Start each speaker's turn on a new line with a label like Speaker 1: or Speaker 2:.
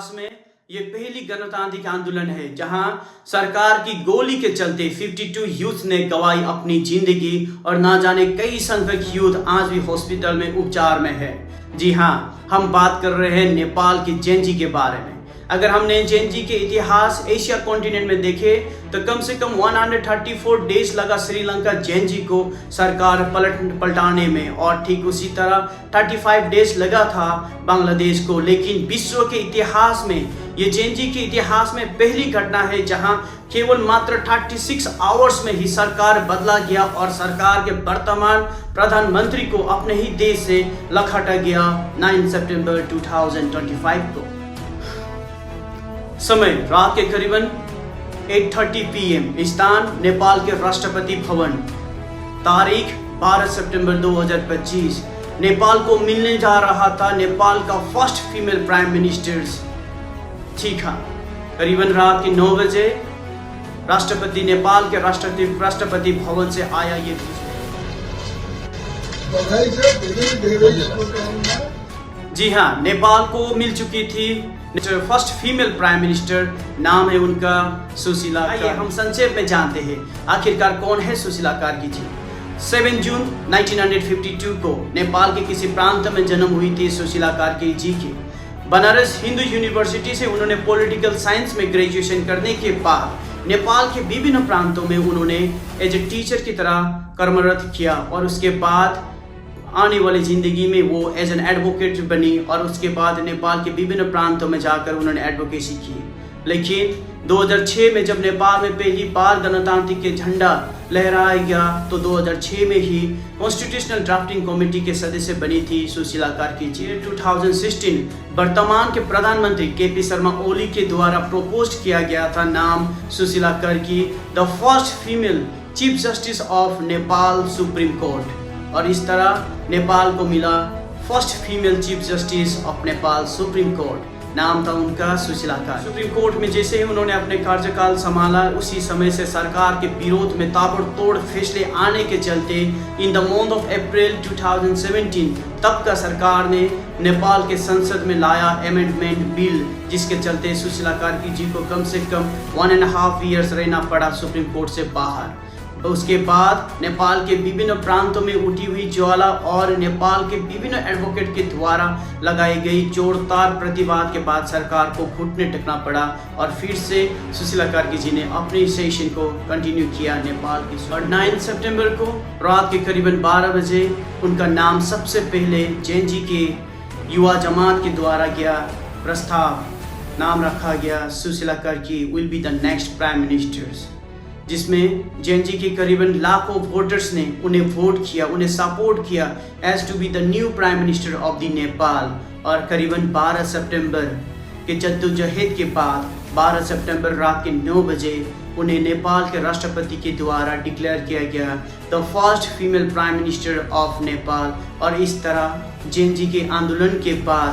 Speaker 1: इतिहास में ये पहली गणतांत्रिक आंदोलन है जहां सरकार की गोली के चलते 52 यूथ ने गंवाई अपनी जिंदगी और ना जाने कई संख्यक यूथ आज भी हॉस्पिटल में उपचार में है। जी हाँ, हम बात कर रहे हैं नेपाल की जेनजी के बारे में। अगर हमने जेनजी के इतिहास एशिया कॉन्टिनेंट में देखे तो कम से कम 134 डेज लगा श्रीलंका जेनजी को सरकार पलटाने में, और ठीक उसी तरह 35 डेज लगा था बांग्लादेश को। लेकिन विश्व के इतिहास में ये जेनजी के इतिहास में पहली घटना है जहां केवल मात्र 36 आवर्स में ही सरकार बदला गया और सरकार के वर्तमान प्रधानमंत्री को अपने ही देश से लखाटा गया 9 सितंबर 2025 को। समय रात के करीबन 8:30 PM। स्थान नेपाल के राष्ट्रपति भवन। तारीख 12 सितंबर 2025। नेपाल को मिलने जा रहा था नेपाल का फर्स्ट फीमेल प्राइम मिनिस्टर। ठीक है, करीबन रात के 9 बजे राष्ट्रपति नेपाल के राष्ट्रपति भवन से आया ये। जी हाँ, नेपाल को मिल चुकी थी फर्स्ट फीमेल प्राइम मिनिस्टर। नाम है उनका सुशीला। आइए हम संक्षेप में जानते हैं आखिरकार कौन है सुशीला कार्की जी। 7 जून 1952 को नेपाल के किसी प्रांत में जन्म हुई थी सुशीला कार्की जी की। बनारस हिंदू यूनिवर्सिटी से उन्होंने पॉलिटिकल साइंस में ग्रेजुएशन करने के बाद नेपाल के विभिन्न प्रांतों में उन्होंने एज ए टीचर की तरह कर्मरत किया, और उसके बाद आने वाली ज़िंदगी में वो एज एन एडवोकेट बनी, और उसके बाद नेपाल के विभिन्न प्रांतों में जाकर उन्होंने एडवोकेसी की। लेकिन 2006 में जब नेपाल में पहली बार गणतांत्रिक के झंडा लहराया गया तो 2006 में ही कॉन्स्टिट्यूशनल ड्राफ्टिंग कमेटी के सदस्य बनी थी सुशीला कार्की जी। 2016 वर्तमान के प्रधानमंत्री KP शर्मा ओली के द्वारा प्रपोज किया गया था नाम Sushila Karki, the first female chief justice of Nepal supreme court, और इस तरह नेपाल को मिला first female chief justice of Nepal supreme court. नाम था उनका सुशीला कार्की। सुप्रीम कोर्ट में जैसे ही उन्होंने अपने कार्यकाल संभाला उसी समय से सरकार के विरोध में ताबड़तोड़ फैसले आने के चलते in the month of April 2017 तब का सरकार ने नेपाल के संसद में लाया अमेंडमेंट बिल, जिसके चलते सुशीला कार्की जी को कम से कम 1.5 ईयर्स रहना पड़ा सुप्रीम कोर्ट से बाहर। उसके बाद नेपाल के विभिन्न प्रांतों में उठी हुई ज्वाला और नेपाल के विभिन्न एडवोकेट के द्वारा लगाई गई जोरदार प्रतिवाद के बाद सरकार को घुटने टेकना पड़ा, और फिर से सुशीला कार्की जी ने अपने सेशन को कंटिन्यू किया नेपाल की। और 9 सितंबर को रात के करीबन 12 बजे उनका नाम सबसे पहले जेनजी के युवा जमात के द्वारा गया प्रस्ताव, नाम रखा गया Sushila Karki will be the next prime minister, जिसमें जेनजी के करीबन लाखों वोटर्स ने उन्हें वोट किया, उन्हें सपोर्ट किया as to be the new prime minister of the Nepal. और करीबन 12 सितंबर के जद्दोजहद के बाद 12 सितंबर रात के 9 बजे उन्हें नेपाल के राष्ट्रपति के द्वारा डिक्लेयर किया गया the first female prime minister of Nepal. और इस तरह जेनजी के आंदोलन के बाद